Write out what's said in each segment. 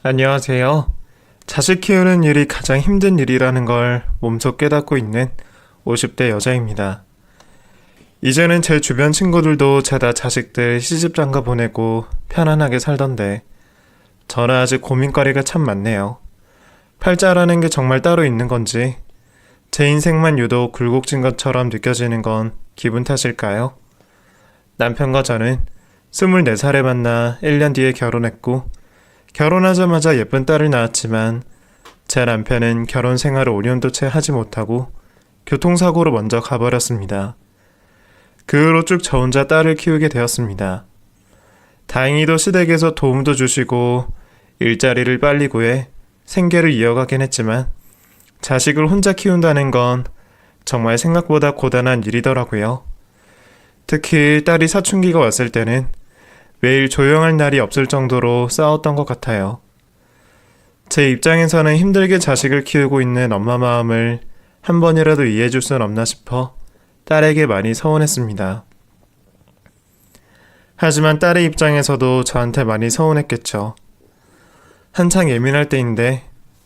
안녕하세요. 자식 키우는 일이 가장 힘든 일이라는 걸 몸소 깨닫고 있는 50대 여자입니다. 이제는 제 주변 친구들도 죄다 자식들 시집장가 보내고 편안하게 살던데 저는 아직 고민거리가 참 많네요. 팔자라는 게 정말 따로 있는 건지 제 인생만 유독 굴곡진 것처럼 느껴지는 건 기분 탓일까요? 남편과 저는 24살에 만나 1년 뒤에 결혼했고 결혼하자마자 예쁜 딸을 낳았지만 제 남편은 결혼 생활을 5년도 채 하지 못하고 교통사고로 먼저 가버렸습니다. 그 후로 쭉 저 혼자 딸을 키우게 되었습니다. 다행히도 시댁에서 도움도 주시고 일자리를 빨리 구해 생계를 이어가긴 했지만 자식을 혼자 키운다는 건 정말 생각보다 고단한 일이더라고요. 특히 딸이 사춘기가 왔을 때는 매일 조용할 날이 없을 정도로 싸웠던 것 같아요. 제 입장에서는 힘들게 자식을 키우고 있는 엄마 마음을 한 번이라도 이해해줄 순 없나 싶어 딸에게 많이 서운했습니다. 하지만 딸의 입장에서도 저한테 많이 서운했겠죠. 한창 예민할 때인데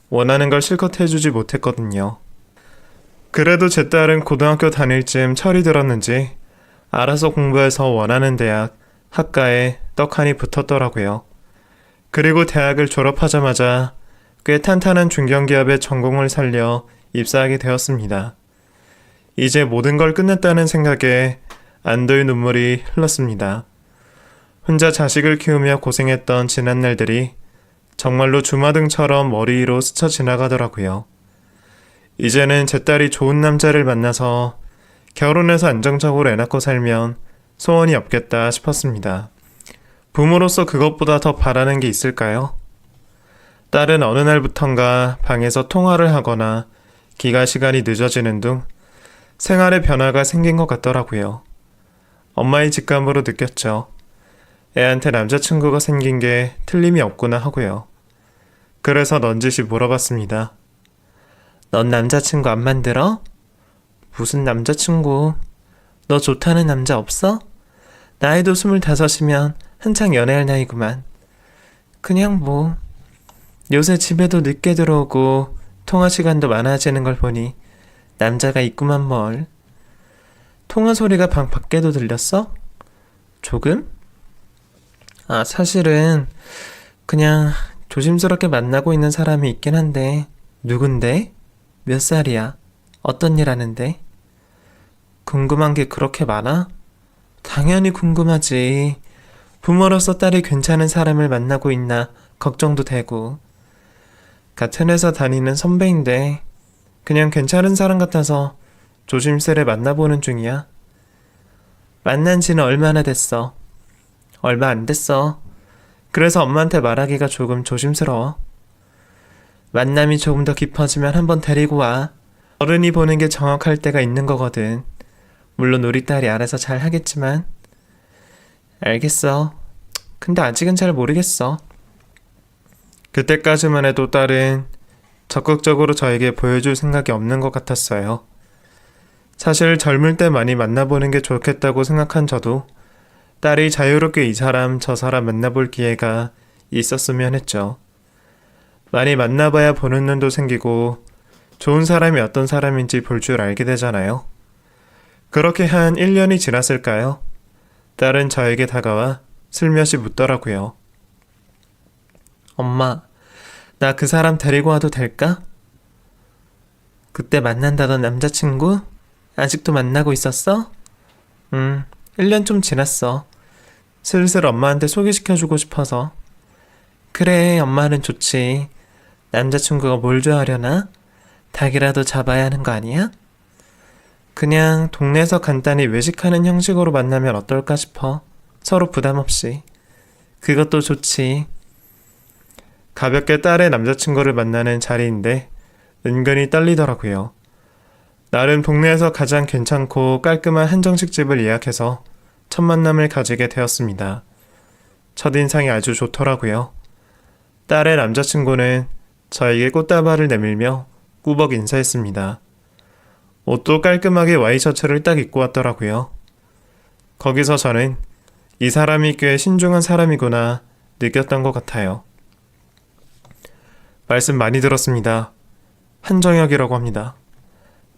원하는 걸 실컷 해주지 못했거든요. 그래도 제 딸은 고등학교 다닐 쯤 철이 들었는지 알아서 공부해서 원하는 대학, 학과에 떡하니 붙었더라고요. 그리고 대학을 졸업하자마자 꽤 탄탄한 중견기업에 전공을 살려 입사하게 되었습니다. 이제 모든 걸 끝냈다는 생각에 안도의 눈물이 흘렀습니다. 혼자 자식을 키우며 고생했던 지난 날들이 정말로 주마등처럼 머리 위로 스쳐 지나가더라고요. 이제는 제 딸이 좋은 남자를 만나서 결혼해서 안정적으로 애 낳고 살면 소원이 없겠다 싶었습니다. 부모로서 그것보다 더 바라는 게 있을까요? 딸은 어느 날부턴가 방에서 통화를 하거나 기가 시간이 늦어지는 등 생활에 변화가 생긴 것 같더라고요. 엄마의 직감으로 느꼈죠. 애한테 남자친구가 생긴 게 틀림이 없구나 하고요. 그래서 넌지시 물어봤습니다. 넌 남자친구 안 만들어? 무슨 남자친구? 너 좋다는 남자 없어? 나이도 25이면 한창 연애할 나이구만. 그냥 뭐 요새 집에도 늦게 들어오고 통화 시간도 많아지는 걸 보니 남자가 있구만 뭘. 통화 소리가 방 밖에도 들렸어? 조금? 사실은 그냥 조심스럽게 만나고 있는 사람이 있긴 한데 누군데? 몇 살이야? 어떤 일 하는데? 궁금한 게 그렇게 많아? 당연히 궁금하지. 부모로서 딸이 괜찮은 사람을 만나고 있나 걱정도 되고. 같은 회사 다니는 선배인데 그냥 괜찮은 사람 같아서 조심스레 만나보는 중이야. 만난 지는 얼마나 됐어? 얼마 안 됐어. 그래서 엄마한테 말하기가 조금 조심스러워. 만남이 조금 더 깊어지면 한번 데리고 와. 어른이 보는 게 정확할 때가 있는 거거든. 물론 우리 딸이 알아서 잘 하겠지만. 알겠어. 근데 아직은 잘 모르겠어. 그때까지만 해도 딸은 적극적으로 저에게 보여줄 생각이 없는 것 같았어요. 사실 젊을 때 많이 만나보는 게 좋겠다고 생각한 저도 딸이 자유롭게 이 사람 저 사람 만나볼 기회가 있었으면 했죠. 많이 만나봐야 보는 눈도 생기고 좋은 사람이 어떤 사람인지 볼 줄 알게 되잖아요. 그렇게 한 1년이 지났을까요? 딸은 저에게 다가와 슬며시 묻더라고요. 엄마, 나 그 사람 데리고 와도 될까? 그때 만난다던 남자친구? 아직도 만나고 있었어? 1년 좀 지났어. 슬슬 엄마한테 소개시켜주고 싶어서. 그래, 엄마는 좋지. 남자친구가 뭘 좋아하려나? 닭이라도 잡아야 하는 거 아니야? 그냥 동네에서 간단히 외식하는 형식으로 만나면 어떨까 싶어. 서로 부담 없이. 그것도 좋지. 가볍게 딸의 남자친구를 만나는 자리인데 은근히 떨리더라고요. 나름 동네에서 가장 괜찮고 깔끔한 한정식집을 예약해서 첫 만남을 가지게 되었습니다. 첫인상이 아주 좋더라고요. 딸의 남자친구는 저에게 꽃다발을 내밀며 꾸벅 인사했습니다. 옷도 깔끔하게 와이셔츠를 딱 입고 왔더라고요. 거기서 저는 이 사람이 꽤 신중한 사람이구나 느꼈던 것 같아요. 말씀 많이 들었습니다. 한정혁이라고 합니다.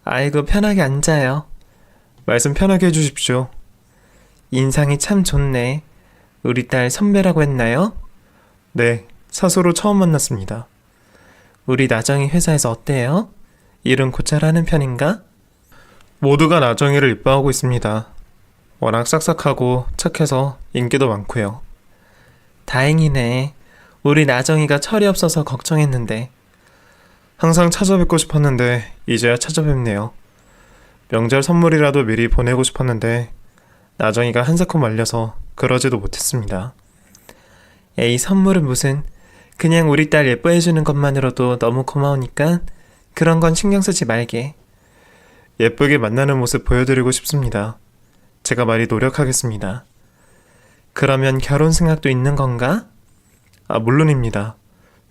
아이고, 편하게 앉아요. 말씀 편하게 해주십시오. 인상이 참 좋네. 우리 딸 선배라고 했나요? 네, 사수로 처음 만났습니다. 우리 나정이 회사에서 어때요? 일은 곧잘 하는 편인가? 모두가 나정이를 이뻐하고 있습니다. 워낙 싹싹하고 착해서 인기도 많고요. 다행이네. 우리 나정이가 철이 없어서 걱정했는데. 항상 찾아뵙고 싶었는데 이제야 찾아뵙네요. 명절 선물이라도 미리 보내고 싶었는데 나정이가 한사코 말려서 그러지도 못했습니다. 에이, 선물은 무슨. 그냥 우리 딸 예뻐해주는 것만으로도 너무 고마우니까 그런 건 신경 쓰지 말게. 예쁘게 만나는 모습 보여드리고 싶습니다. 제가 많이 노력하겠습니다. 그러면 결혼 생각도 있는 건가? 물론입니다.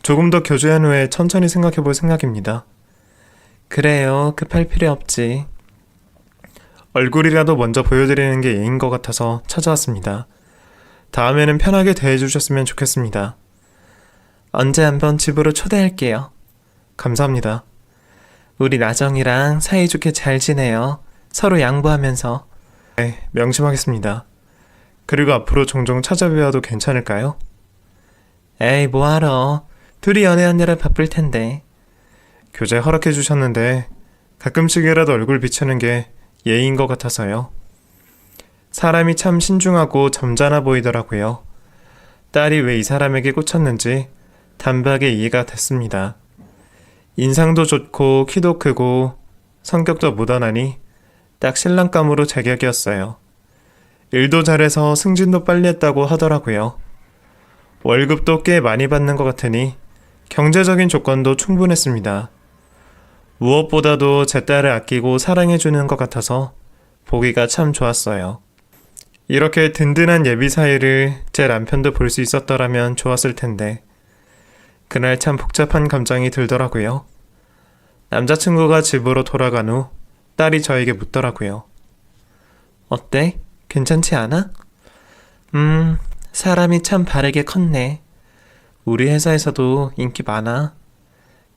조금 더 교제한 후에 천천히 생각해볼 생각입니다. 그래요. 급할 필요 없지. 얼굴이라도 먼저 보여드리는 게 예인 것 같아서 찾아왔습니다. 다음에는 편하게 대해주셨으면 좋겠습니다. 언제 한번 집으로 초대할게요. 감사합니다. 우리 나정이랑 사이좋게 잘 지내요. 서로 양보하면서. 네, 명심하겠습니다. 그리고 앞으로 종종 찾아뵈어도 괜찮을까요? 에이, 뭐하러. 둘이 연애하느라 바쁠 텐데. 교제 허락해 주셨는데 가끔씩이라도 얼굴 비추는 게 예의인 것 같아서요. 사람이 참 신중하고 점잖아 보이더라고요. 딸이 왜 이 사람에게 꽂혔는지 단박에 이해가 됐습니다. 인상도 좋고 키도 크고 성격도 무던하니 딱 신랑감으로 제격이었어요. 일도 잘해서 승진도 빨리 했다고 하더라고요. 월급도 꽤 많이 받는 것 같으니 경제적인 조건도 충분했습니다. 무엇보다도 제 딸을 아끼고 사랑해주는 것 같아서 보기가 참 좋았어요. 이렇게 든든한 예비 사이를 제 남편도 볼 수 있었더라면 좋았을 텐데 그날 참 복잡한 감정이 들더라고요. 남자친구가 집으로 돌아간 후 딸이 저에게 묻더라고요. 어때? 괜찮지 않아? 사람이 참 바르게 컸네. 우리 회사에서도 인기 많아.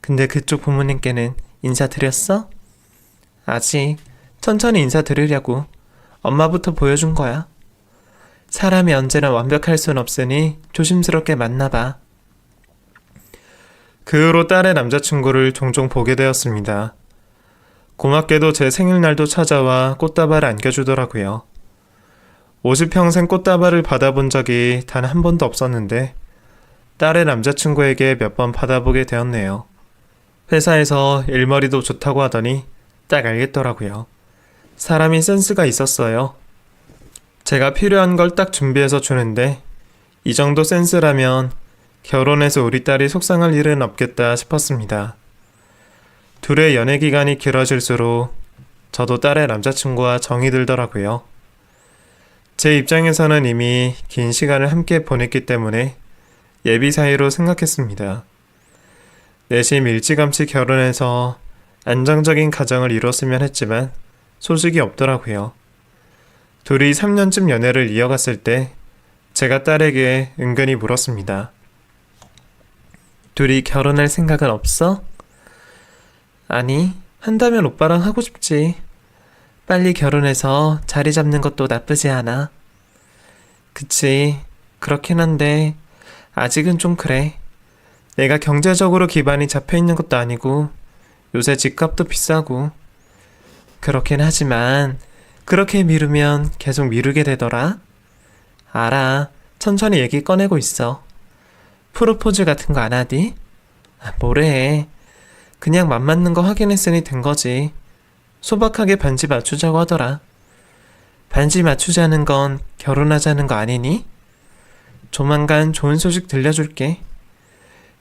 근데 그쪽 부모님께는 인사드렸어? 아직. 천천히 인사드리려고. 엄마부터 보여준 거야. 사람이 언제나 완벽할 순 없으니 조심스럽게 만나봐. 그 후로 딸의 남자친구를 종종 보게 되었습니다. 고맙게도 제 생일날도 찾아와 꽃다발을 안겨주더라고요. 50평생 꽃다발을 받아본 적이 단 한 번도 없었는데 딸의 남자친구에게 몇 번 받아보게 되었네요. 회사에서 일머리도 좋다고 하더니 딱 알겠더라고요. 사람이 센스가 있었어요. 제가 필요한 걸 딱 준비해서 주는데 이 정도 센스라면 결혼해서 우리 딸이 속상할 일은 없겠다 싶었습니다. 둘의 연애 기간이 길어질수록 저도 딸의 남자친구와 정이 들더라고요. 제 입장에서는 이미 긴 시간을 함께 보냈기 때문에 예비 사이로 생각했습니다. 내심 일찌감치 결혼해서 안정적인 가정을 이뤘으면 했지만 소식이 없더라고요. 둘이 3년쯤 연애를 이어갔을 때 제가 딸에게 은근히 물었습니다. 둘이 결혼할 생각은 없어? 아니, 한다면 오빠랑 하고 싶지. 빨리 결혼해서 자리 잡는 것도 나쁘지 않아. 그치, 그렇긴 한데 아직은 좀 그래. 내가 경제적으로 기반이 잡혀있는 것도 아니고 요새 집값도 비싸고. 그렇긴 하지만 그렇게 미루면 계속 미루게 되더라. 알아, 천천히 얘기 꺼내고 있어. 프로포즈 같은 거 안 하디? 뭐래. 그냥 맘 맞는 거 확인했으니 된 거지. 소박하게 반지 맞추자고 하더라. 반지 맞추자는 건 결혼하자는 거 아니니? 조만간 좋은 소식 들려줄게.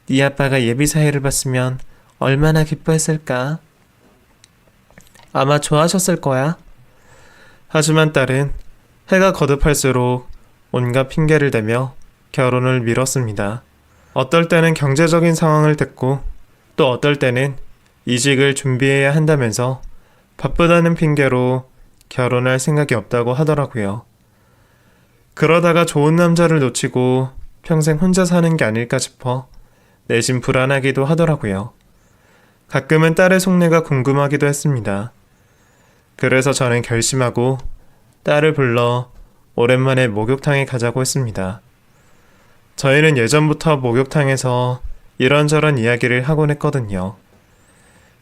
네 아빠가 예비 사이를 봤으면 얼마나 기뻐했을까. 아마 좋아하셨을 거야. 하지만 딸은 해가 거듭할수록 온갖 핑계를 대며 결혼을 미뤘습니다. 어떨 때는 경제적인 상황을 듣고 또 어떨 때는 이직을 준비해야 한다면서 바쁘다는 핑계로 결혼할 생각이 없다고 하더라고요. 그러다가 좋은 남자를 놓치고 평생 혼자 사는 게 아닐까 싶어 내심 불안하기도 하더라고요. 가끔은 딸의 속내가 궁금하기도 했습니다. 그래서 저는 결심하고 딸을 불러 오랜만에 목욕탕에 가자고 했습니다. 저희는 예전부터 목욕탕에서 이런저런 이야기를 하곤 했거든요.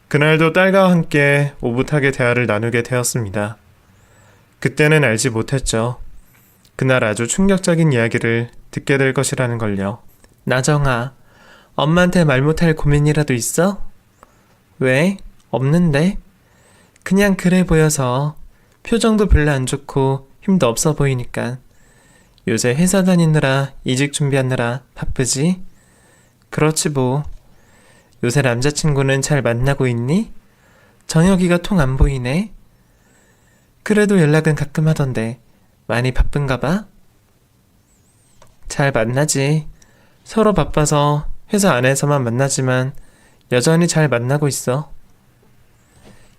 그날도 딸과 함께 오붓하게 대화를 나누게 되었습니다. 그때는 알지 못했죠. 그날 아주 충격적인 이야기를 듣게 될 것이라는 걸요. 나정아, 엄마한테 말 못할 고민이라도 있어? 왜? 없는데? 그냥 그래 보여서. 표정도 별로 안 좋고 힘도 없어 보이니까. 요새 회사 다니느라 이직 준비하느라 바쁘지? 그렇지 뭐. 요새 남자친구는 잘 만나고 있니? 정혁이가 통 안 보이네. 그래도 연락은 가끔 하던데 많이 바쁜가 봐? 잘 만나지. 서로 바빠서 회사 안에서만 만나지만 여전히 잘 만나고 있어.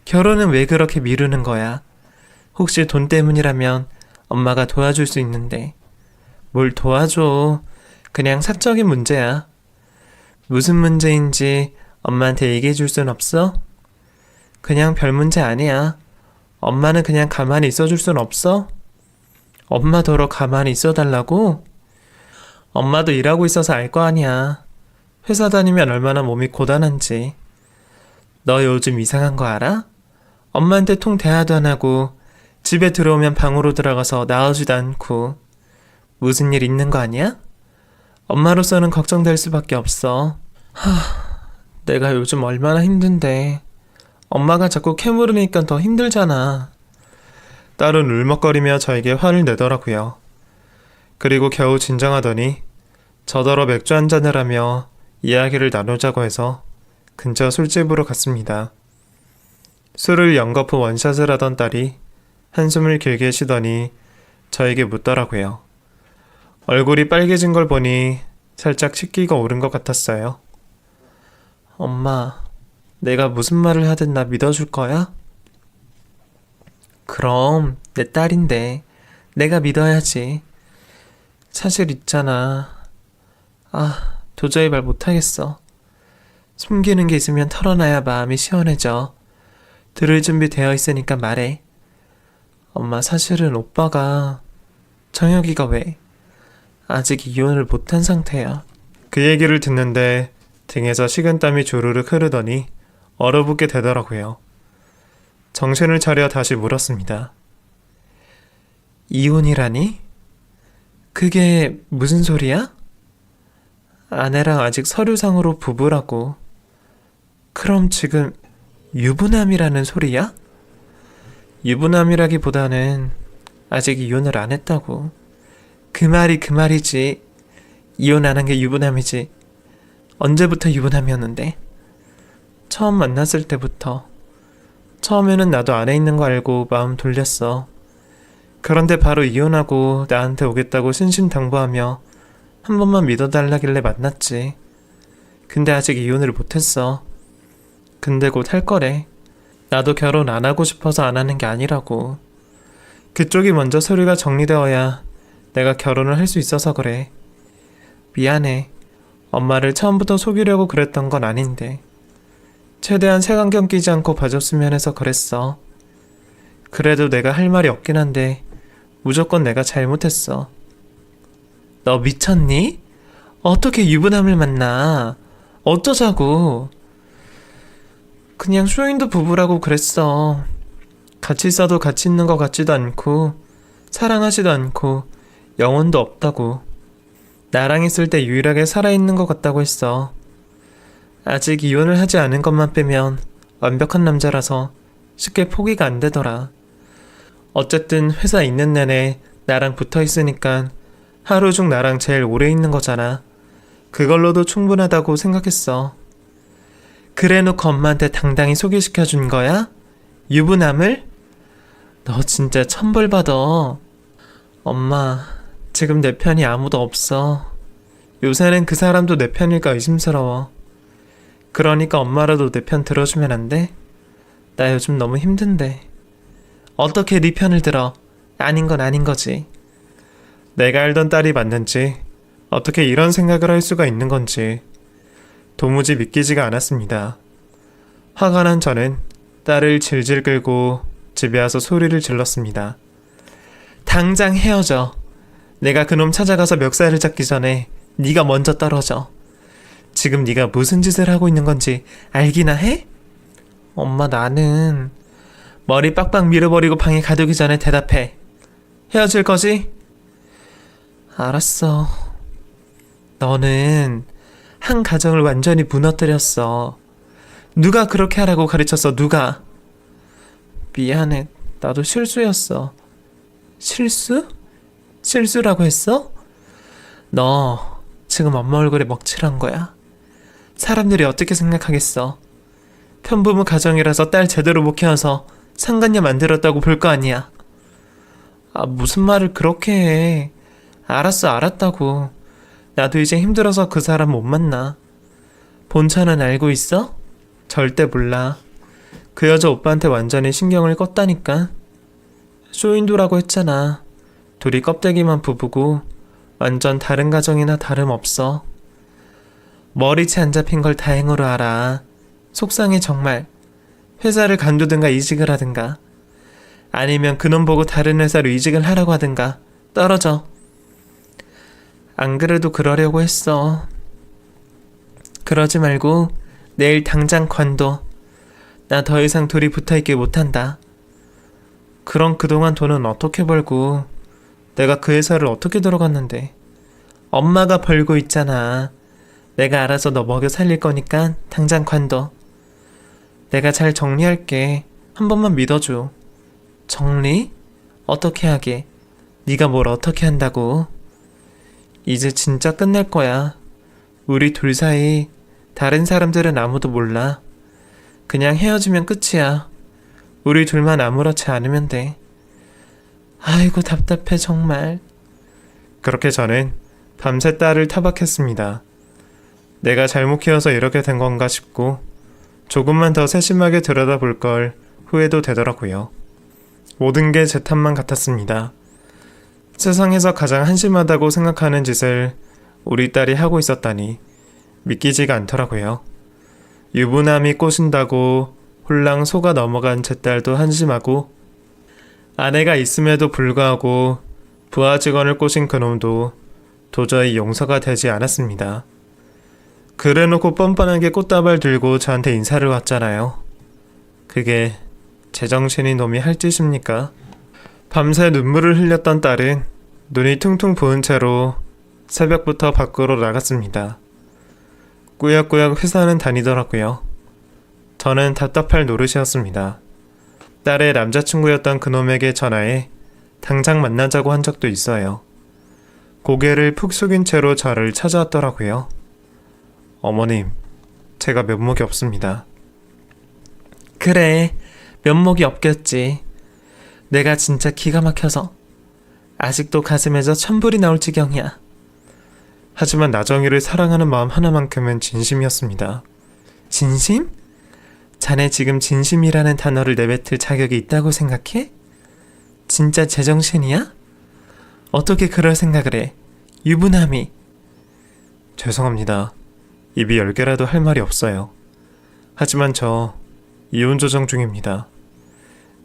결혼은 왜 그렇게 미루는 거야? 혹시 돈 때문이라면 엄마가 도와줄 수 있는데. 뭘 도와줘. 그냥 사적인 문제야. 무슨 문제인지 엄마한테 얘기해 줄 순 없어? 그냥 별 문제 아니야. 엄마는 그냥 가만히 있어줄 순 없어? 엄마더러 가만히 있어달라고? 엄마도 일하고 있어서 알 거 아니야. 회사 다니면 얼마나 몸이 고단한지. 너 요즘 이상한 거 알아? 엄마한테 통 대화도 안 하고 집에 들어오면 방으로 들어가서 나오지도 않고. 무슨 일 있는 거 아니야? 엄마로서는 걱정될 수밖에 없어. 내가 요즘 얼마나 힘든데. 엄마가 자꾸 캐물으니까 더 힘들잖아. 딸은 울먹거리며 저에게 화를 내더라고요. 그리고 겨우 진정하더니 저더러 맥주 한 잔을 하며 이야기를 나누자고 해서 근처 술집으로 갔습니다. 술을 연거푸 원샷을 하던 딸이 한숨을 길게 쉬더니 저에게 묻더라고요. 얼굴이 빨개진 걸 보니 살짝 식기가 오른 것 같았어요. 엄마, 내가 무슨 말을 하든 나 믿어줄 거야? 그럼 내 딸인데 내가 믿어야지. 사실 있잖아. 도저히 말 못하겠어. 숨기는 게 있으면 털어놔야 마음이 시원해져. 들을 준비 되어 있으니까 말해. 엄마, 사실은 오빠가 정혁이가 왜 아직 이혼을 못한 상태야. 그 얘기를 듣는데 등에서 식은땀이 주르륵 흐르더니 얼어붙게 되더라고요. 정신을 차려 다시 물었습니다. 이혼이라니? 그게 무슨 소리야? 아내랑 아직 서류상으로 부부라고. 그럼 지금 유부남이라는 소리야? 유부남이라기보다는 아직 이혼을 안 했다고. 그 말이 그 말이지. 이혼 안 한 게 유부남이지. 언제부터 유부남이었는데? 처음 만났을 때부터. 처음에는 나도 안에 있는 거 알고 마음 돌렸어. 그런데 바로 이혼하고 나한테 오겠다고 신신당부하며 한 번만 믿어달라길래 만났지. 근데 아직 이혼을 못했어. 근데 곧 할 거래. 나도 결혼 안 하고 싶어서 안 하는 게 아니라고. 그쪽이 먼저 서류가 정리되어야 내가 결혼을 할 수 있어서 그래. 미안해. 엄마를 처음부터 속이려고 그랬던 건 아닌데. 최대한 색안경 끼지 않고 봐줬으면 해서 그랬어. 그래도 내가 할 말이 없긴 한데 무조건 내가 잘못했어. 너 미쳤니? 어떻게 유부남을 만나? 어쩌자고? 그냥 쇼윈도 부부라고 그랬어. 같이 있어도 같이 있는 것 같지도 않고 사랑하지도 않고 영혼도 없다고. 나랑 있을 때 유일하게 살아있는 것 같다고 했어. 아직 이혼을 하지 않은 것만 빼면 완벽한 남자라서 쉽게 포기가 안 되더라. 어쨌든 회사 있는 내내 나랑 붙어 있으니까 하루 중 나랑 제일 오래 있는 거잖아. 그걸로도 충분하다고 생각했어. 그래 놓고 엄마한테 당당히 소개시켜 준 거야? 유부남을? 너 진짜 천벌 받아. 엄마, 지금 내 편이 아무도 없어. 요새는 그 사람도 내 편일까 의심스러워. 그러니까 엄마라도 내 편 들어주면 안 돼? 나 요즘 너무 힘든데. 어떻게 네 편을 들어? 아닌 건 아닌 거지. 내가 알던 딸이 맞는지, 어떻게 이런 생각을 할 수가 있는 건지. 도무지 믿기지가 않았습니다. 화가 난 저는 딸을 질질 끌고 집에 와서 소리를 질렀습니다. 당장 헤어져. 내가 그놈 찾아가서 멱살을 잡기 전에 네가 먼저 떨어져. 지금 네가 무슨 짓을 하고 있는 건지 알기나 해? 엄마, 나는 머리 빡빡 밀어버리고 방에 가두기 전에 대답해. 헤어질 거지? 알았어. 너는 한 가정을 완전히 무너뜨렸어. 누가 그렇게 하라고 가르쳤어? 누가? 미안해. 나도 실수였어. 실수? 실수라고 했어? 너 지금 엄마 얼굴에 먹칠한 거야. 사람들이 어떻게 생각하겠어? 편부모 가정이라서 딸 제대로 못 키워서 상간녀 만들었다고 볼 거 아니야. 아, 무슨 말을 그렇게 해. 알았어, 알았다고. 나도 이제 힘들어서 그 사람 못 만나. 본처는 알고 있어? 절대 몰라. 그 여자 오빠한테 완전히 신경을 껐다니까. 쇼윈도라고 했잖아. 둘이 껍데기만 부부고 완전 다른 가정이나 다름없어. 머리채 안 잡힌 걸 다행으로 알아. 속상해 정말. 회사를 간두든가 이직을 하든가, 아니면 그놈 보고 다른 회사로 이직을 하라고 하든가. 떨어져. 안 그래도 그러려고 했어. 그러지 말고 내일 당장 관둬. 나 더 이상 둘이 붙어있게 못한다. 그럼 그동안 돈은 어떻게 벌고 내가 그 회사를 어떻게 들어갔는데. 엄마가 벌고 있잖아. 내가 알아서 너 먹여 살릴 거니까 당장 관둬. 내가 잘 정리할게. 한 번만 믿어줘. 정리? 어떻게 하게? 네가 뭘 어떻게 한다고? 이제 진짜 끝낼 거야. 우리 둘 사이 다른 사람들은 아무도 몰라. 그냥 헤어지면 끝이야. 우리 둘만 아무렇지 않으면 돼. 아이고 답답해 정말. 그렇게 저는 밤새 딸을 타박했습니다. 내가 잘못 키워서 이렇게 된 건가 싶고 조금만 더 세심하게 들여다볼 걸 후회도 되더라고요. 모든 게 제 탓만 같았습니다. 세상에서 가장 한심하다고 생각하는 짓을 우리 딸이 하고 있었다니 믿기지가 않더라고요. 유부남이 꼬신다고 홀랑 속아 넘어간 제 딸도 한심하고, 아내가 있음에도 불구하고 부하 직원을 꼬신 그놈도 도저히 용서가 되지 않았습니다. 그래놓고 뻔뻔하게 꽃다발 들고 저한테 인사를 왔잖아요. 그게 제정신인 놈이 할 짓입니까? 밤새 눈물을 흘렸던 딸은 눈이 퉁퉁 부은 채로 새벽부터 밖으로 나갔습니다. 꾸역꾸역 회사는 다니더라고요. 저는 답답할 노릇이었습니다. 딸의 남자친구였던 그놈에게 전화해 당장 만나자고 한 적도 있어요. 고개를 푹 숙인 채로 저를 찾아왔더라고요. 어머님, 제가 면목이 없습니다. 그래, 면목이 없겠지. 내가 진짜 기가 막혀서 아직도 가슴에서 천불이 나올 지경이야. 하지만 나정이를 사랑하는 마음 하나만큼은 진심이었습니다. 진심? 자네 지금 진심이라는 단어를 내뱉을 자격이 있다고 생각해? 진짜 제정신이야? 어떻게 그럴 생각을 해? 유부남이. 죄송합니다. 입이 10개라도 할 말이 없어요. 하지만 저 이혼 조정 중입니다.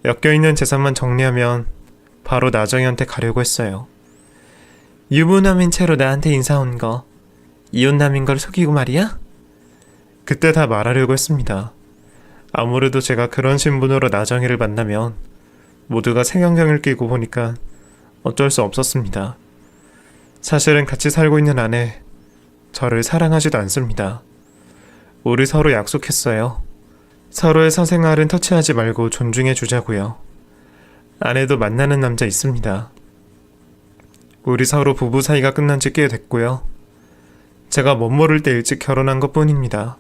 엮여있는 재산만 정리하면 바로 나정이한테 가려고 했어요. 유부남인 채로 나한테 인사 온 거 이혼남인 걸 속이고 말이야? 그때 다 말하려고 했습니다. 아무래도 제가 그런 신분으로 나정이를 만나면 모두가 색안경을 끼고 보니까 어쩔 수 없었습니다. 사실은 같이 살고 있는 아내, 저를 사랑하지도 않습니다. 우리 서로 약속했어요. 서로의 사생활은 터치하지 말고 존중해 주자고요. 아내도 만나는 남자 있습니다. 우리 서로 부부 사이가 끝난 지 꽤 됐고요. 제가 멋 모를 때 일찍 결혼한 것 뿐입니다.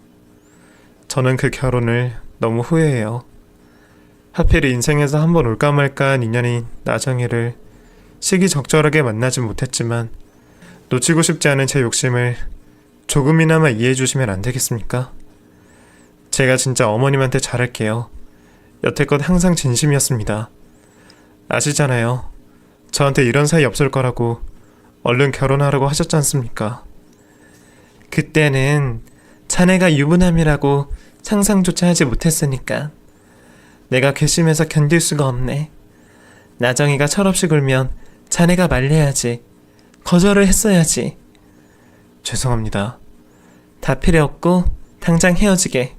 저는 그 결혼을 너무 후회해요. 하필 인생에서 한번 올까 말까한 인연인 나정이를 시기적절하게 만나진 못했지만 놓치고 싶지 않은 제 욕심을 조금이나마 이해해 주시면 안 되겠습니까? 제가 진짜 어머님한테 잘할게요. 여태껏 항상 진심이었습니다. 아시잖아요. 저한테 이런 사이 없을 거라고 얼른 결혼하라고 하셨지 않습니까? 그때는 자네가 유부남이라고 상상조차 하지 못했으니까 내가 괘씸해서 견딜 수가 없네. 나정이가 철없이 굴면 자네가 말려야지. 거절을 했어야지. 죄송합니다. 다 필요 없고 당장 헤어지게.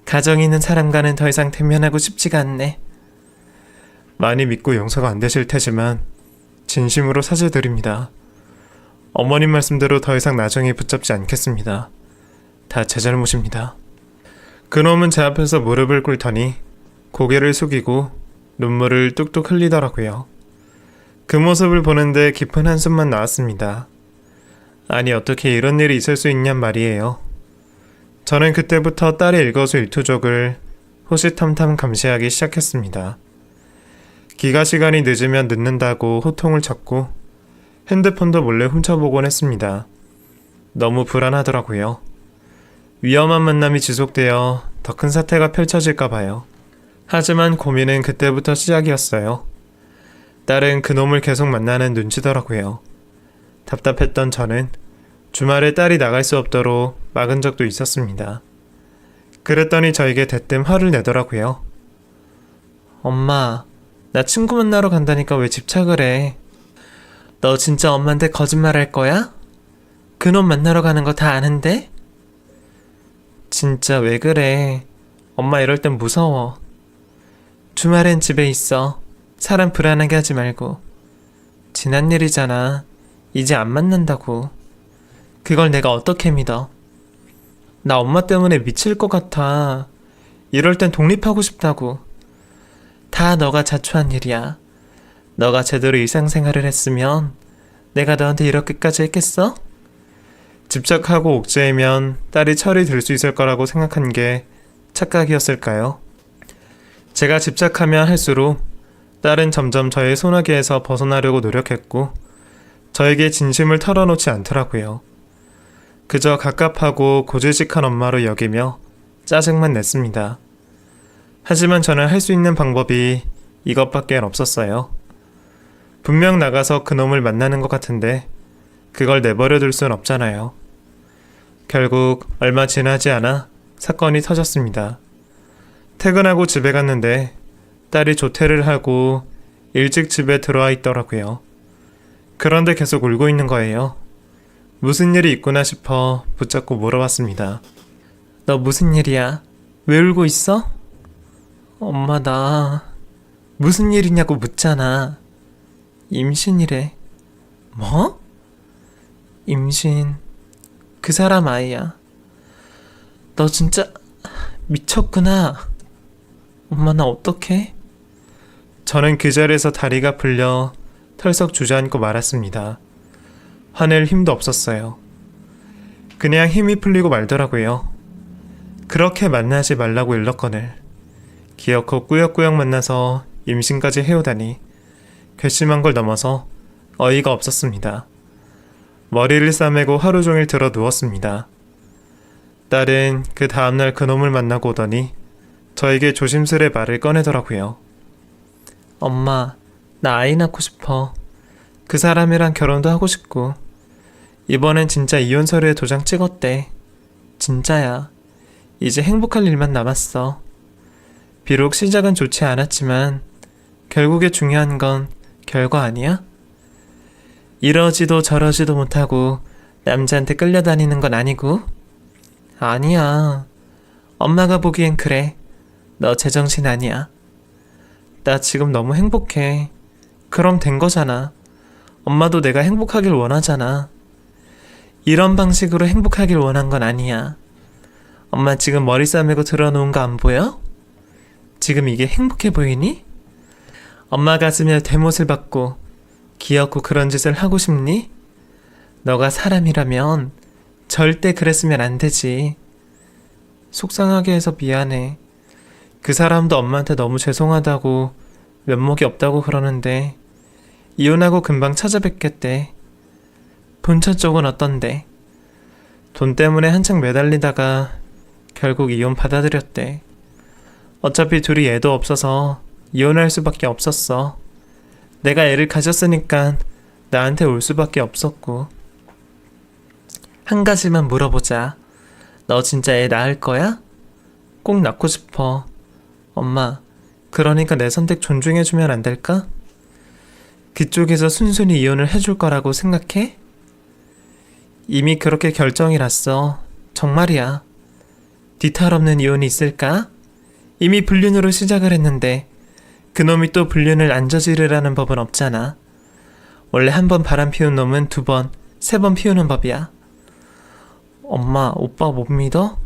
가정 있는 사람과는 더 이상 대면하고 싶지가 않네. 많이 믿고 용서가 안 되실 테지만 진심으로 사죄드립니다. 어머님 말씀대로 더 이상 나정이 붙잡지 않겠습니다. 다 제 잘못입니다. 그놈은 제 앞에서 무릎을 꿇더니 고개를 숙이고 눈물을 뚝뚝 흘리더라고요. 그 모습을 보는데 깊은 한숨만 나왔습니다. 아니 어떻게 이런 일이 있을 수 있냔 말이에요. 저는 그때부터 딸의 일거수일투족을 호시탐탐 감시하기 시작했습니다. 기가 시간이 늦으면 늦는다고 호통을 쳤고 핸드폰도 몰래 훔쳐보곤 했습니다. 너무 불안하더라고요. 위험한 만남이 지속되어 더 큰 사태가 펼쳐질까 봐요. 하지만 고민은 그때부터 시작이었어요. 딸은 그놈을 계속 만나는 눈치더라고요. 답답했던 저는 주말에 딸이 나갈 수 없도록 막은 적도 있었습니다. 그랬더니 저에게 대뜸 화를 내더라고요. 엄마, 나 친구 만나러 간다니까 왜 집착을 해? 너 진짜 엄마한테 거짓말할 거야? 그놈 만나러 가는 거 다 아는데? 진짜 왜 그래? 엄마 이럴 땐 무서워. 주말엔 집에 있어. 사람 불안하게 하지 말고. 지난 일이잖아. 이제 안 만난다고. 그걸 내가 어떻게 믿어? 나 엄마 때문에 미칠 것 같아. 이럴 땐 독립하고 싶다고. 다 너가 자초한 일이야. 너가 제대로 일상생활을 했으면 내가 너한테 이렇게까지 했겠어? 집착하고 옥죄이면 딸이 철이 들 수 있을 거라고 생각한 게 착각이었을까요? 제가 집착하면 할수록 딸은 점점 저의 소나기에서 벗어나려고 노력했고 저에게 진심을 털어놓지 않더라고요. 그저 갑갑하고 고질직한 엄마로 여기며 짜증만 냈습니다. 하지만 저는 할 수 있는 방법이 이것밖에 없었어요. 분명 나가서 그놈을 만나는 것 같은데 그걸 내버려 둘 순 없잖아요. 결국 얼마 지나지 않아 사건이 터졌습니다. 퇴근하고 집에 갔는데 딸이 조퇴를 하고 일찍 집에 들어와 있더라고요. 그런데 계속 울고 있는 거예요. 무슨 일이 있구나 싶어 붙잡고 물어봤습니다. 너 무슨 일이야? 왜 울고 있어? 엄마 나 무슨 일이냐고 묻잖아. 임신이래. 뭐? 임신. 그 사람 아이야. 너 진짜 미쳤구나. 엄마 나 어떡해? 저는 그 자리에서 다리가 풀려 털썩 주저앉고 말았습니다. 화낼 힘도 없었어요. 그냥 힘이 풀리고 말더라고요. 그렇게 만나지 말라고 일렀거늘. 기어코 꾸역꾸역 만나서 임신까지 해오다니 괘씸한 걸 넘어서 어이가 없었습니다. 머리를 싸매고 하루 종일 들어 누웠습니다. 딸은 그 다음날 그놈을 만나고 오더니 저에게 조심스레 말을 꺼내더라고요. 엄마, 나 아이 낳고 싶어. 그 사람이랑 결혼도 하고 싶고. 이번엔 진짜 이혼 서류에 도장 찍었대. 진짜야. 이제 행복할 일만 남았어. 비록 시작은 좋지 않았지만 결국에 중요한 건 결과 아니야? 이러지도 저러지도 못하고 남자한테 끌려다니는 건 아니고? 아니야. 엄마가 보기엔 그래. 너 제정신 아니야. 나 지금 너무 행복해. 그럼 된 거잖아. 엄마도 내가 행복하길 원하잖아. 이런 방식으로 행복하길 원한 건 아니야. 엄마 지금 머리 싸매고 들어놓은 거 안 보여? 지금 이게 행복해 보이니? 엄마 가슴에 대못을 받고 귀엽고 그런 짓을 하고 싶니? 너가 사람이라면 절대 그랬으면 안 되지. 속상하게 해서 미안해. 그 사람도 엄마한테 너무 죄송하다고 면목이 없다고 그러는데 이혼하고 금방 찾아뵙겠대. 본처 쪽은 어떤데? 돈 때문에 한창 매달리다가 결국 이혼 받아들였대. 어차피 둘이 애도 없어서 이혼할 수밖에 없었어. 내가 애를 가졌으니까 나한테 올 수밖에 없었고. 한 가지만 물어보자. 너 진짜 애 낳을 거야? 꼭 낳고 싶어. 엄마, 그러니까 내 선택 존중해주면 안 될까? 그쪽에서 순순히 이혼을 해줄 거라고 생각해? 이미 그렇게 결정이 났어. 정말이야. 뒤탈 없는 이혼이 있을까? 이미 불륜으로 시작을 했는데 그놈이 또 불륜을 안 저지르라는 법은 없잖아. 원래 한 번 바람 피운 놈은 2번, 3번 피우는 법이야. 엄마, 오빠 못 믿어?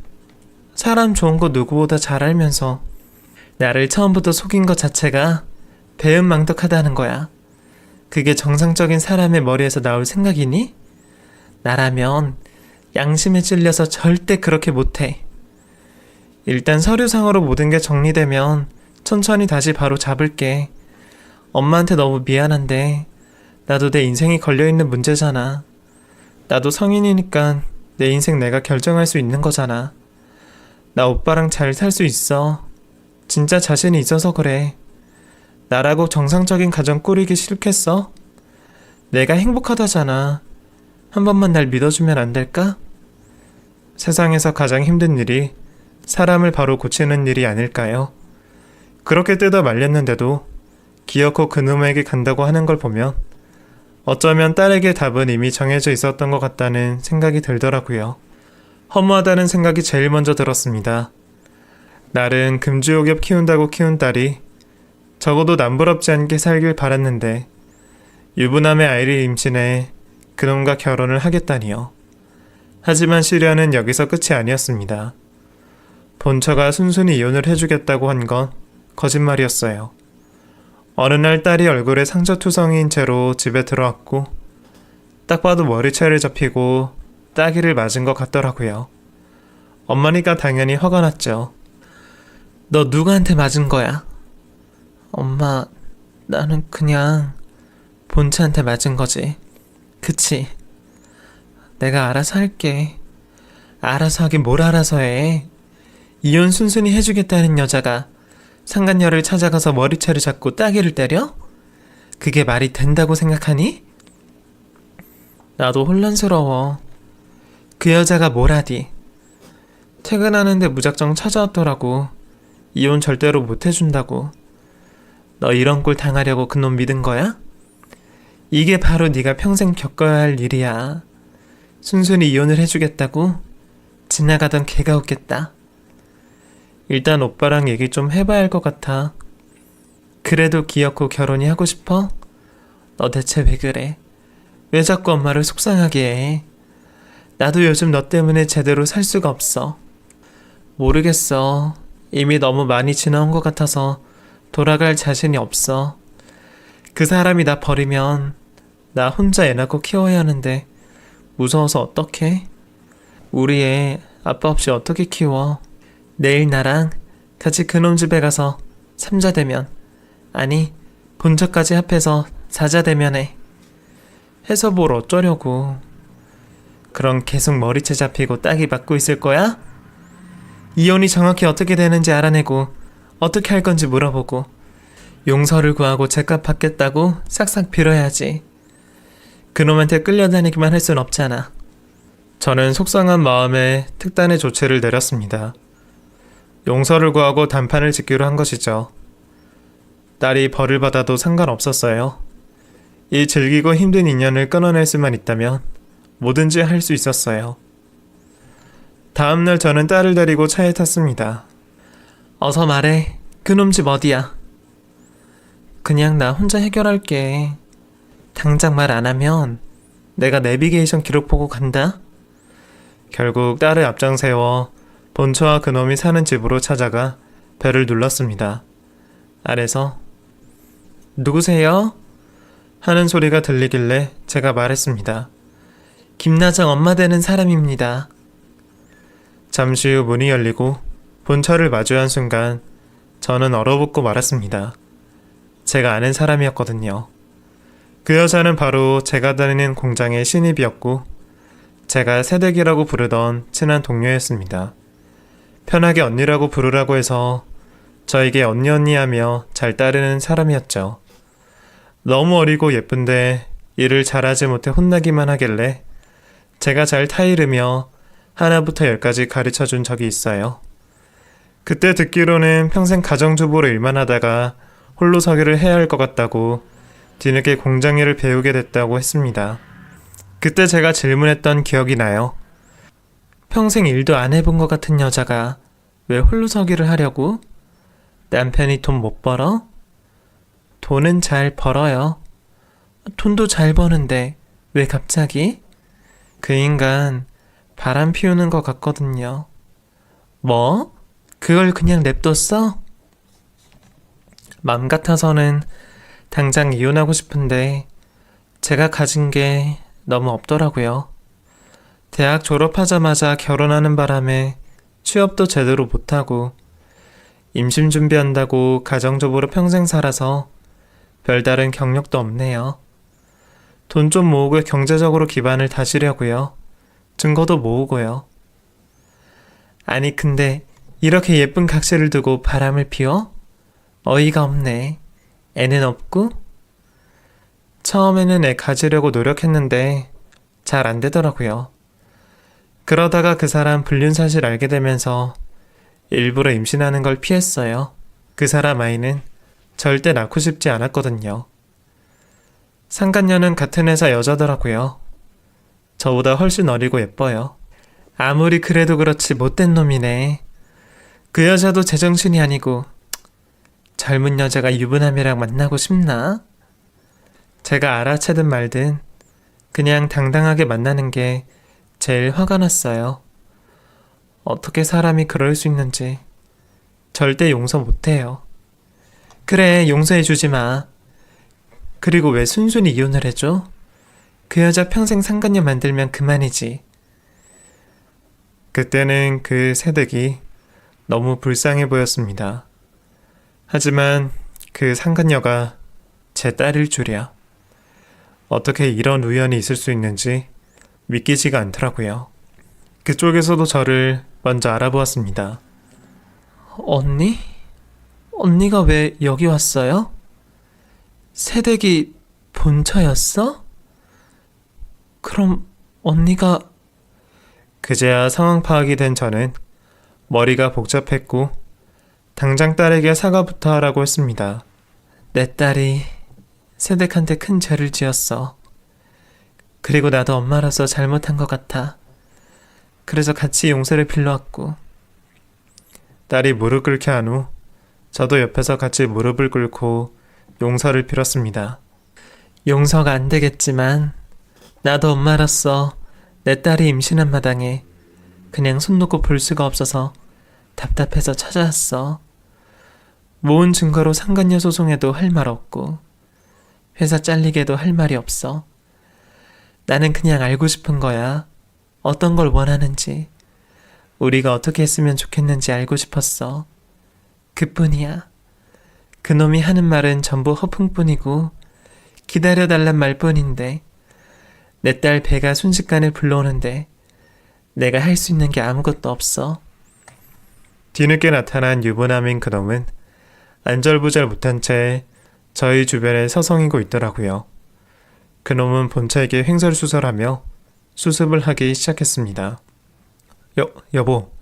사람 좋은 거 누구보다 잘 알면서 나를 처음부터 속인 것 자체가 배은망덕하다는 거야. 그게 정상적인 사람의 머리에서 나올 생각이니? 나라면 양심에 찔려서 절대 그렇게 못해. 일단 서류상으로 모든 게 정리되면 천천히 다시 바로 잡을게. 엄마한테 너무 미안한데 나도 내 인생이 걸려있는 문제잖아. 나도 성인이니까 내 인생 내가 결정할 수 있는 거잖아. 나 오빠랑 잘 살 수 있어. 진짜 자신이 있어서 그래. 나라고 정상적인 가정 꾸리기 싫겠어? 내가 행복하다잖아. 한 번만 날 믿어주면 안 될까? 세상에서 가장 힘든 일이 사람을 바로 고치는 일이 아닐까요? 그렇게 뜯어 말렸는데도 기어코 그놈에게 간다고 하는 걸 보면 어쩌면 딸에게 답은 이미 정해져 있었던 것 같다는 생각이 들더라고요. 허무하다는 생각이 제일 먼저 들었습니다. 날은 금주옥엽 키운다고 키운 딸이 적어도 남부럽지 않게 살길 바랐는데 유부남의 아이를 임신해 그놈과 결혼을 하겠다니요. 하지만 시련은 여기서 끝이 아니었습니다. 본처가 순순히 이혼을 해주겠다고 한 건 거짓말이었어요. 어느 날 딸이 얼굴에 상처투성이인 채로 집에 들어왔고 딱 봐도 머리채를 접히고 따귀를 맞은 것 같더라고요. 엄마니까 당연히 화가 났죠. 너 누구한테 맞은 거야? 엄마, 나는 그냥 본체한테 맞은 거지. 그치? 내가 알아서 할게. 알아서 하긴 뭘 알아서 해. 이혼 순순히 해주겠다는 여자가 상간녀를 찾아가서 머리채를 잡고 따귀를 때려? 그게 말이 된다고 생각하니? 나도 혼란스러워. 그 여자가 뭐라디? 퇴근하는데 무작정 찾아왔더라고. 이혼 절대로 못 해준다고. 너 이런 꼴 당하려고 그놈 믿은 거야? 이게 바로 네가 평생 겪어야 할 일이야. 순순히 이혼을 해주겠다고? 지나가던 개가 웃겠다. 일단 오빠랑 얘기 좀 해봐야 할 것 같아. 그래도 기어코 결혼이 하고 싶어? 너 대체 왜 그래? 왜 자꾸 엄마를 속상하게 해? 나도 요즘 너 때문에 제대로 살 수가 없어. 모르겠어. 이미 너무 많이 지나온 것 같아서 돌아갈 자신이 없어. 그 사람이 나 버리면 나 혼자 애 낳고 키워야 하는데 무서워서 어떡해? 우리 애 아빠 없이 어떻게 키워? 내일 나랑 같이 그놈 집에 가서 3자 대면, 아니 본처까지 합해서 4자 대면해. 해서 뭘 어쩌려고. 그럼 계속 머리채 잡히고 따귀 맞고 있을 거야? 이혼이 정확히 어떻게 되는지 알아내고 어떻게 할 건지 물어보고 용서를 구하고 제값 받겠다고 싹싹 빌어야지. 그놈한테 끌려다니기만 할 순 없잖아. 저는 속상한 마음에 특단의 조치를 내렸습니다. 용서를 구하고 단판을 짓기로 한 것이죠. 딸이 벌을 받아도 상관없었어요. 이 즐기고 힘든 인연을 끊어낼 수만 있다면 뭐든지 할 수 있었어요. 다음날 저는 딸을 데리고 차에 탔습니다. 어서 말해. 그놈 집 어디야? 그냥 나 혼자 해결할게. 당장 말 안 하면 내가 내비게이션 기록 보고 간다. 결국 딸을 앞장 세워 본처와 그놈이 사는 집으로 찾아가 벨을 눌렀습니다. 아래서 누구세요? 하는 소리가 들리길래 제가 말했습니다. 김나정 엄마 되는 사람입니다. 잠시 후 문이 열리고 본처를 마주한 순간 저는 얼어붙고 말았습니다. 제가 아는 사람이었거든요. 그 여자는 바로 제가 다니는 공장의 신입이었고 제가 새댁이라고 부르던 친한 동료였습니다. 편하게 언니라고 부르라고 해서 저에게 언니 하며 잘 따르는 사람이었죠. 너무 어리고 예쁜데 일을 잘하지 못해 혼나기만 하길래 제가 잘 타이르며 하나부터 열까지 가르쳐 준 적이 있어요. 그때 듣기로는 평생 가정주부로 일만 하다가 홀로 서기를 해야 할 것 같다고 뒤늦게 공장일을 배우게 됐다고 했습니다. 그때 제가 질문했던 기억이 나요. 평생 일도 안 해본 것 같은 여자가 왜 홀로서기를 하려고? 남편이 돈 못 벌어? 돈은 잘 벌어요. 돈도 잘 버는데 왜 갑자기? 그 인간 바람 피우는 것 같거든요. 뭐? 그걸 그냥 냅뒀어? 맘 같아서는 당장 이혼하고 싶은데 제가 가진 게 너무 없더라고요. 대학 졸업하자마자 결혼하는 바람에 취업도 제대로 못하고 임신 준비한다고 가정주부로 평생 살아서 별다른 경력도 없네요. 돈 좀 모으고 경제적으로 기반을 다지려고요. 증거도 모으고요. 아니 근데 이렇게 예쁜 각시를 두고 바람을 피워? 어이가 없네. 애는 없고? 처음에는 애 가지려고 노력했는데 잘 안 되더라고요. 그러다가 그 사람 불륜 사실 알게 되면서 일부러 임신하는 걸 피했어요. 그 사람 아이는 절대 낳고 싶지 않았거든요. 상간녀는 같은 회사 여자더라고요. 저보다 훨씬 어리고 예뻐요. 아무리 그래도 그렇지 못된 놈이네. 그 여자도 제정신이 아니고 젊은 여자가 유부남이랑 만나고 싶나? 제가 알아채든 말든 그냥 당당하게 만나는 게 제일 화가 났어요. 어떻게 사람이 그럴 수 있는지 절대 용서 못해요. 그래, 용서해주지 마. 그리고 왜 순순히 이혼을 해줘? 그 여자 평생 상간녀 만들면 그만이지. 그때는 그 새댁이 너무 불쌍해 보였습니다. 하지만 그 상간녀가 제 딸일 줄이야. 어떻게 이런 우연이 있을 수 있는지 믿기지가 않더라고요. 그쪽에서도 저를 먼저 알아보았습니다. 언니? 언니가 왜 여기 왔어요? 새댁이 본처였어? 그럼 언니가... 그제야 상황 파악이 된 저는 머리가 복잡했고 당장 딸에게 사과부터 하라고 했습니다. 내 딸이 새댁한테 큰 죄를 지었어. 그리고 나도 엄마로서 잘못한 것 같아. 그래서 같이 용서를 빌려왔고. 딸이 무릎 꿇게 한 후 저도 옆에서 같이 무릎을 꿇고 용서를 빌었습니다. 용서가 안 되겠지만 나도 엄마로서 내 딸이 임신한 마당에 그냥 손 놓고 볼 수가 없어서 답답해서 찾아왔어. 모은 증거로 상간녀 소송에도 할 말 없고 회사 잘리게도 할 말이 없어. 나는 그냥 알고 싶은 거야. 어떤 걸 원하는지, 우리가 어떻게 했으면 좋겠는지 알고 싶었어. 그뿐이야. 그놈이 하는 말은 전부 허풍뿐이고 기다려달란 말뿐인데 내 딸 배가 순식간에 불러오는데 내가 할 수 있는 게 아무것도 없어. 뒤늦게 나타난 유부남인 그놈은 안절부절 못한 채 저희 주변에 서성이고 있더라고요. 그놈은 본처에게 횡설수설하며 수습을 하기 시작했습니다. 여보,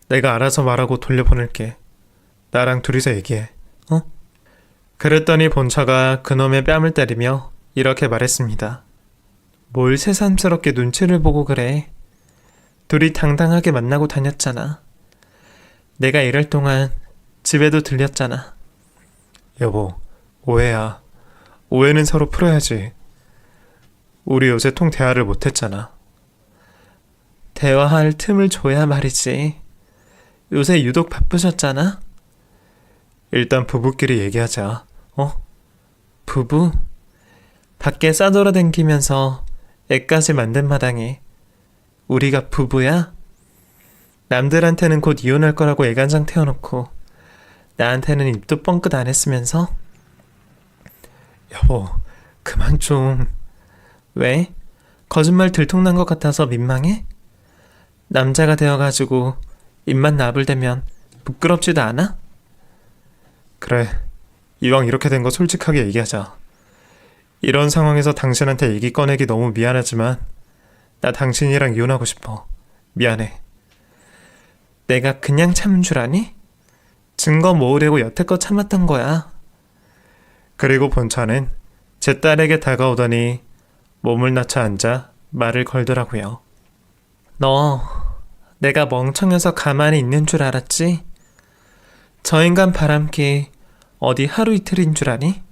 내가 알아서 말하고 돌려보낼게. 나랑 둘이서 얘기해. 어? 그랬더니 본처가 그놈의 뺨을 때리며 이렇게 말했습니다. 뭘 새삼스럽게 눈치를 보고 그래. 둘이 당당하게 만나고 다녔잖아. 내가 이럴 동안 집에도 들렸잖아. 여보, 오해야. 오해는 서로 풀어야지. 우리 요새 통 대화를 못했잖아. 대화할 틈을 줘야 말이지. 요새 유독 바쁘셨잖아? 일단 부부끼리 얘기하자. 어? 부부? 밖에 싸돌아다니면서 애까지 만든 마당에 우리가 부부야? 남들한테는 곧 이혼할 거라고 애간장 태워놓고 나한테는 입도 뻥끗 안 했으면서? 여보, 그만 좀. 왜? 거짓말 들통난 것 같아서 민망해? 남자가 되어가지고 입만 나불대면 부끄럽지도 않아? 그래, 이왕 이렇게 된 거 솔직하게 얘기하자. 이런 상황에서 당신한테 얘기 꺼내기 너무 미안하지만 나 당신이랑 이혼하고 싶어. 미안해. 내가 그냥 참은 줄 아니? 증거 모으려고 여태껏 참았던 거야. 그리고 본차는 제 딸에게 다가오더니 몸을 낮춰 앉아 말을 걸더라고요. 너 내가 멍청해서 가만히 있는 줄 알았지? 저 인간 바람기 어디 하루 이틀인 줄 아니?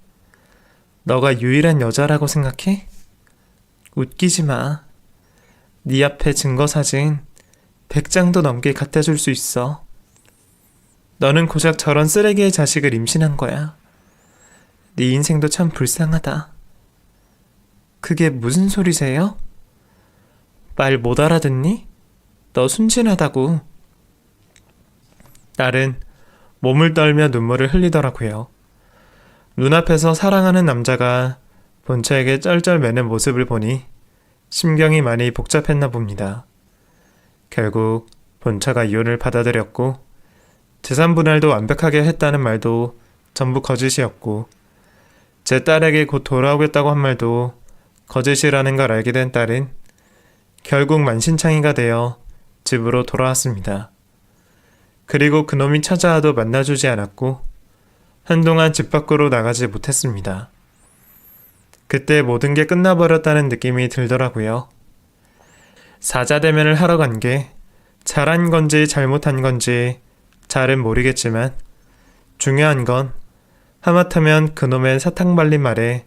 너가 유일한 여자라고 생각해? 웃기지 마. 네 앞에 증거 사진 100장도 넘게 갖다 줄 수 있어. 너는 고작 저런 쓰레기의 자식을 임신한 거야. 네 인생도 참 불쌍하다. 그게 무슨 소리세요? 말 못 알아듣니? 너 순진하다고. 딸은 몸을 떨며 눈물을 흘리더라고요. 눈앞에서 사랑하는 남자가 본처에게 쩔쩔매는 모습을 보니 심경이 많이 복잡했나 봅니다. 결국 본처가 이혼을 받아들였고 재산 분할도 완벽하게 했다는 말도 전부 거짓이었고 제 딸에게 곧 돌아오겠다고 한 말도 거짓이라는 걸 알게 된 딸은 결국 만신창이가 되어 집으로 돌아왔습니다. 그리고 그놈이 찾아와도 만나주지 않았고 한동안 집 밖으로 나가지 못했습니다. 그때 모든 게 끝나버렸다는 느낌이 들더라고요. 사자대면을 하러 간 게 잘한 건지 잘못한 건지 잘은 모르겠지만 중요한 건 하마터면 그놈의 사탕 발린 말에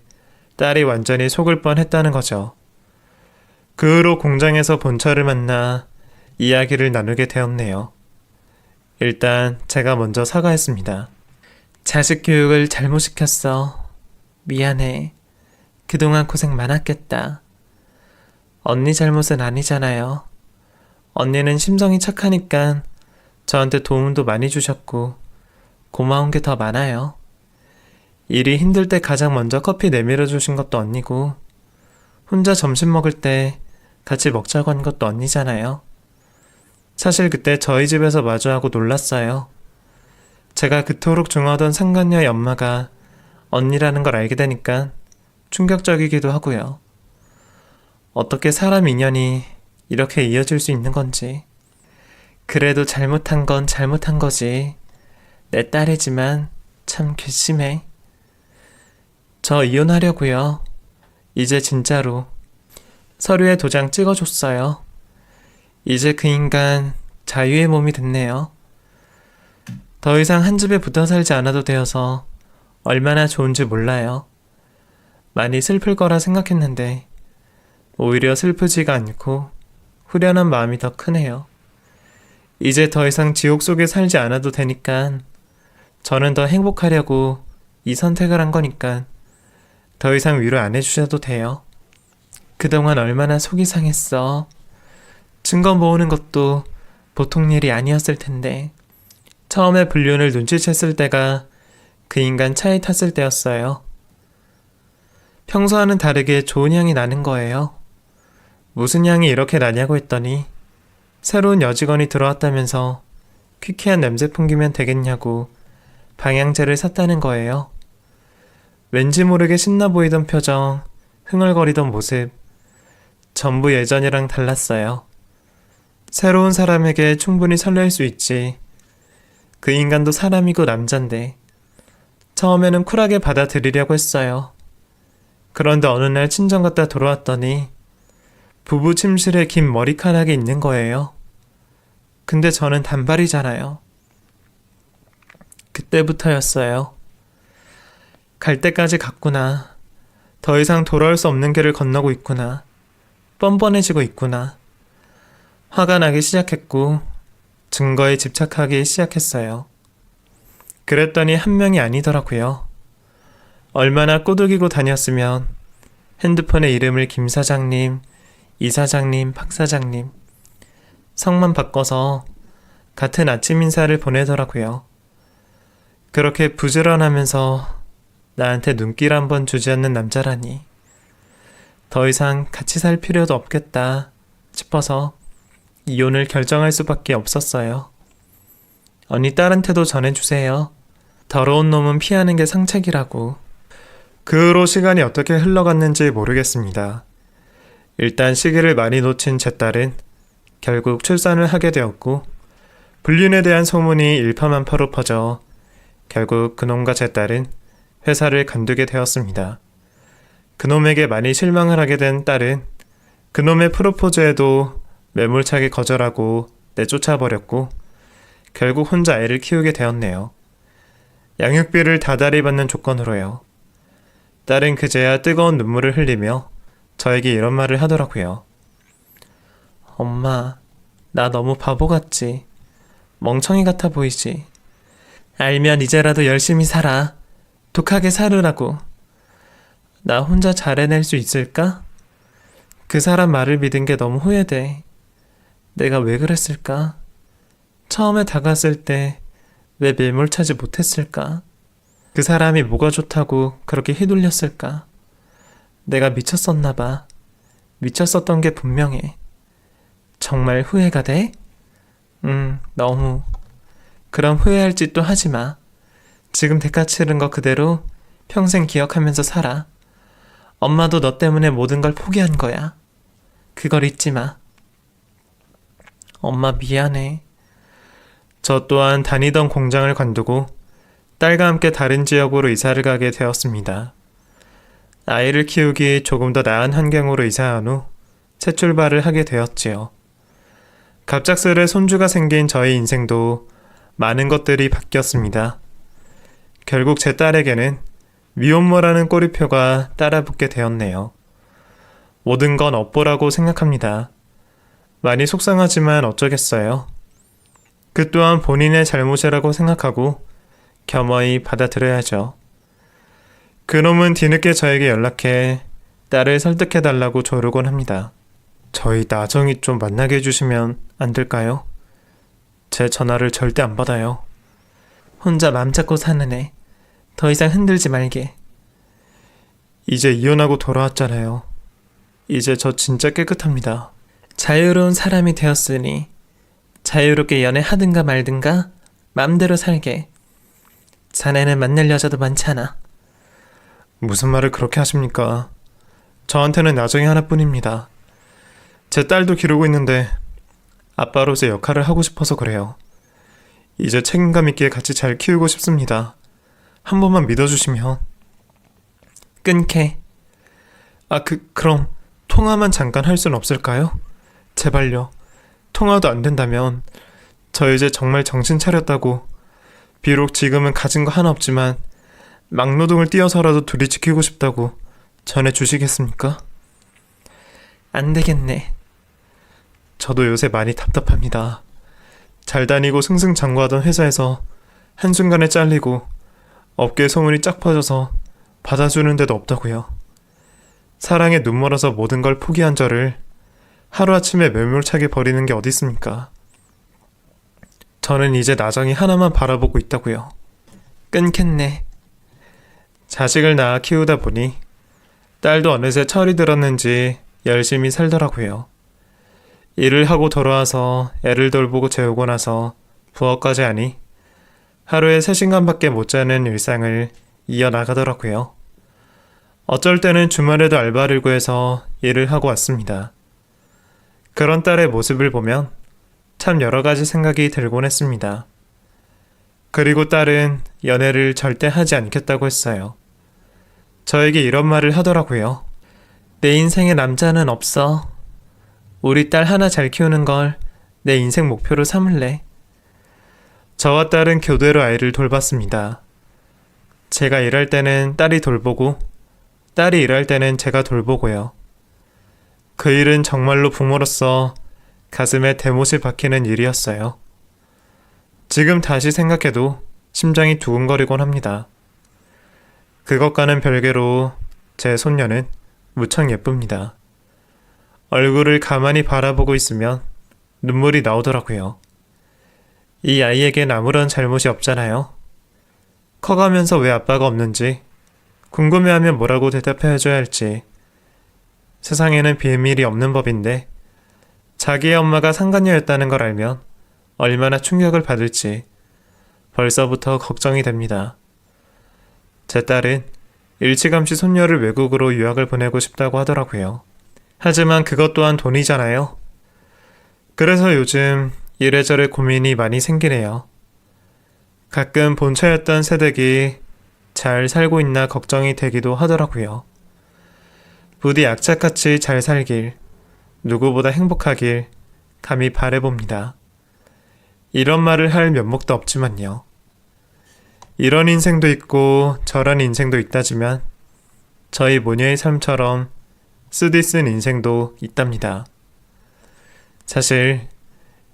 딸이 완전히 속을 뻔했다는 거죠. 그 후로 공장에서 본처를 만나 이야기를 나누게 되었네요. 일단 제가 먼저 사과했습니다. 자식 교육을 잘못 시켰어. 미안해. 그동안 고생 많았겠다. 언니 잘못은 아니잖아요. 언니는 심성이 착하니까 저한테 도움도 많이 주셨고 고마운 게 더 많아요. 일이 힘들 때 가장 먼저 커피 내밀어 주신 것도 언니고 혼자 점심 먹을 때 같이 먹자고 한 것도 언니잖아요. 사실 그때 저희 집에서 마주하고 놀랐어요. 제가 그토록 좋아하던 상간녀의 엄마가 언니라는 걸 알게 되니까 충격적이기도 하고요. 어떻게 사람 인연이 이렇게 이어질 수 있는 건지. 그래도 잘못한 건 잘못한 거지. 내 딸이지만 참 괘씸해. 저 이혼하려고요. 이제 진짜로. 서류에 도장 찍어줬어요. 이제 그 인간 자유의 몸이 됐네요. 더 이상 한 집에 붙어 살지 않아도 되어서 얼마나 좋은지 몰라요. 많이 슬플 거라 생각했는데 오히려 슬프지가 않고 후련한 마음이 더 크네요. 이제 더 이상 지옥 속에 살지 않아도 되니까 저는 더 행복하려고 이 선택을 한 거니까 더 이상 위로 안 해주셔도 돼요. 그동안 얼마나 속이 상했어. 증거 모으는 것도 보통 일이 아니었을 텐데 처음에 불륜을 눈치챘을 때가 그 인간 차에 탔을 때였어요. 평소와는 다르게 좋은 향이 나는 거예요. 무슨 향이 이렇게 나냐고 했더니 새로운 여직원이 들어왔다면서 퀴퀴한 냄새 풍기면 되겠냐고 방향제를 샀다는 거예요. 왠지 모르게 신나 보이던 표정, 흥얼거리던 모습, 전부 예전이랑 달랐어요. 새로운 사람에게 충분히 설렐 수 있지. 그 인간도 사람이고 남잔데 처음에는 쿨하게 받아들이려고 했어요. 그런데 어느 날 친정 갔다 돌아왔더니 부부 침실에 긴 머리카락이 있는 거예요. 근데 저는 단발이잖아요. 그때부터였어요. 갈 때까지 갔구나. 더 이상 돌아올 수 없는 길을 건너고 있구나. 뻔뻔해지고 있구나. 화가 나기 시작했고 증거에 집착하기 시작했어요. 그랬더니 한 명이 아니더라고요. 얼마나 꼬드기고 다녔으면 핸드폰에 이름을 김 사장님, 이 사장님, 박 사장님 성만 바꿔서 같은 아침 인사를 보내더라고요. 그렇게 부지런하면서 나한테 눈길 한번 주지 않는 남자라니 더 이상 같이 살 필요도 없겠다 싶어서 이혼을 결정할 수밖에 없었어요. 언니 딸한테도 전해주세요. 더러운 놈은 피하는 게 상책이라고. 그 후로 시간이 어떻게 흘러갔는지 모르겠습니다. 일단 시기를 많이 놓친 제 딸은 결국 출산을 하게 되었고 불륜에 대한 소문이 일파만파로 퍼져 결국 그놈과 제 딸은 회사를 관두게 되었습니다. 그놈에게 많이 실망을 하게 된 딸은 그놈의 프로포즈에도 매몰차게 거절하고 내쫓아버렸고 결국 혼자 애를 키우게 되었네요. 양육비를 다달이 받는 조건으로요. 딸은 그제야 뜨거운 눈물을 흘리며 저에게 이런 말을 하더라고요. 엄마, 나 너무 바보 같지? 멍청이 같아 보이지? 알면 이제라도 열심히 살아. 독하게 살으라고. 나 혼자 잘 해낼 수 있을까? 그 사람 말을 믿은 게 너무 후회돼. 내가 왜 그랬을까? 처음에 다가왔을 때 왜 매몰차지 못했을까? 그 사람이 뭐가 좋다고 그렇게 휘둘렸을까? 내가 미쳤었나 봐. 미쳤었던 게 분명해. 정말 후회가 돼? 너무. 그럼 후회할 짓도 하지 마. 지금 대가 치른 거 그대로 평생 기억하면서 살아. 엄마도 너 때문에 모든 걸 포기한 거야. 그걸 잊지 마. 엄마 미안해. 저 또한 다니던 공장을 관두고 딸과 함께 다른 지역으로 이사를 가게 되었습니다. 아이를 키우기 조금 더 나은 환경으로 이사한 후 새 출발을 하게 되었지요. 갑작스레 손주가 생긴 저의 인생도 많은 것들이 바뀌었습니다. 결국 제 딸에게는 미혼모라는 꼬리표가 따라붙게 되었네요. 모든 건 업보라고 생각합니다. 많이 속상하지만 어쩌겠어요. 그 또한 본인의 잘못이라고 생각하고 겸허히 받아들여야죠. 그놈은 뒤늦게 저에게 연락해 딸을 설득해달라고 조르곤 합니다. 저희 나정이 좀 만나게 해주시면 안 될까요? 제 전화를 절대 안 받아요. 혼자 맘 잡고 사는 애. 더 이상 흔들지 말게. 이제 이혼하고 돌아왔잖아요. 이제 저 진짜 깨끗합니다. 자유로운 사람이 되었으니 자유롭게 연애하든가 말든가 맘대로 살게. 자네는 만날 여자도 많잖아. 무슨 말을 그렇게 하십니까? 저한테는 나정이 하나뿐입니다. 제 딸도 기르고 있는데 아빠로서 역할을 하고 싶어서 그래요. 이제 책임감 있게 같이 잘 키우고 싶습니다. 한 번만 믿어주시면. 끊게. 그럼 통화만 잠깐 할 순 없을까요? 제발요. 통화도 안 된다면 저 이제 정말 정신 차렸다고, 비록 지금은 가진 거 하나 없지만 막노동을 뛰어서라도 둘이 지키고 싶다고 전해주시겠습니까? 안 되겠네. 저도 요새 많이 답답합니다. 잘 다니고 승승장구하던 회사에서 한순간에 잘리고 업계 소문이 쫙 퍼져서 받아주는 데도 없다고요. 사랑에 눈멀어서 모든 걸 포기한 저를 하루아침에 매몰차게 버리는 게 어디 있습니까? 저는 이제 나정이 하나만 바라보고 있다고요. 끊겠네. 자식을 낳아 키우다 보니 딸도 어느새 철이 들었는지 열심히 살더라고요. 일을 하고 돌아와서 애를 돌보고 재우고 나서 부엌까지 하니 하루에 3시간밖에 못 자는 일상을 이어나가더라고요. 어쩔 때는 주말에도 알바를 구해서 일을 하고 왔습니다. 그런 딸의 모습을 보면 참 여러 가지 생각이 들곤 했습니다. 그리고 딸은 연애를 절대 하지 않겠다고 했어요. 저에게 이런 말을 하더라고요. 내 인생에 남자는 없어. 우리 딸 하나 잘 키우는 걸 내 인생 목표로 삼을래. 저와 딸은 교대로 아이를 돌봤습니다. 제가 일할 때는 딸이 돌보고 딸이 일할 때는 제가 돌보고요. 그 일은 정말로 부모로서 가슴에 대못이 박히는 일이었어요. 지금 다시 생각해도 심장이 두근거리곤 합니다. 그것과는 별개로 제 손녀는 무척 예쁩니다. 얼굴을 가만히 바라보고 있으면 눈물이 나오더라고요. 이 아이에겐 아무런 잘못이 없잖아요. 커가면서 왜 아빠가 없는지 궁금해하면 뭐라고 대답해줘야 할지. 세상에는 비밀이 없는 법인데 자기의 엄마가 상간녀였다는 걸 알면 얼마나 충격을 받을지 벌써부터 걱정이 됩니다. 제 딸은 일찌감치 손녀를 외국으로 유학을 보내고 싶다고 하더라고요. 하지만 그것 또한 돈이잖아요. 그래서 요즘 이래저래 고민이 많이 생기네요. 가끔 본처였던 새댁이 잘 살고 있나 걱정이 되기도 하더라고요. 부디 악착같이 잘 살길, 누구보다 행복하길 감히 바라봅니다. 이런 말을 할 면목도 없지만요. 이런 인생도 있고 저런 인생도 있다지만 저희 모녀의 삶처럼 쓰디쓴 인생도 있답니다. 사실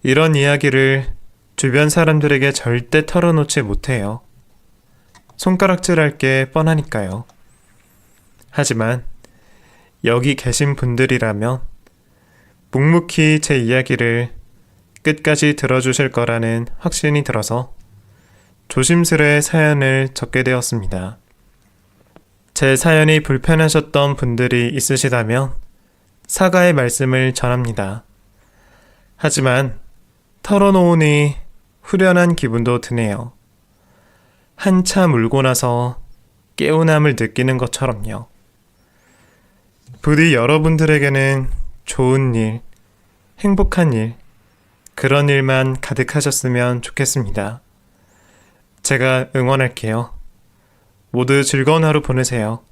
이런 이야기를 주변 사람들에게 절대 털어놓지 못해요. 손가락질할 게 뻔하니까요. 하지만 여기 계신 분들이라면 묵묵히 제 이야기를 끝까지 들어주실 거라는 확신이 들어서 조심스레 사연을 적게 되었습니다. 제 사연이 불편하셨던 분들이 있으시다면 사과의 말씀을 전합니다. 하지만 털어놓으니 후련한 기분도 드네요. 한참 울고 나서 개운함을 느끼는 것처럼요. 부디 여러분들에게는 좋은 일, 행복한 일, 그런 일만 가득하셨으면 좋겠습니다. 제가 응원할게요. 모두 즐거운 하루 보내세요.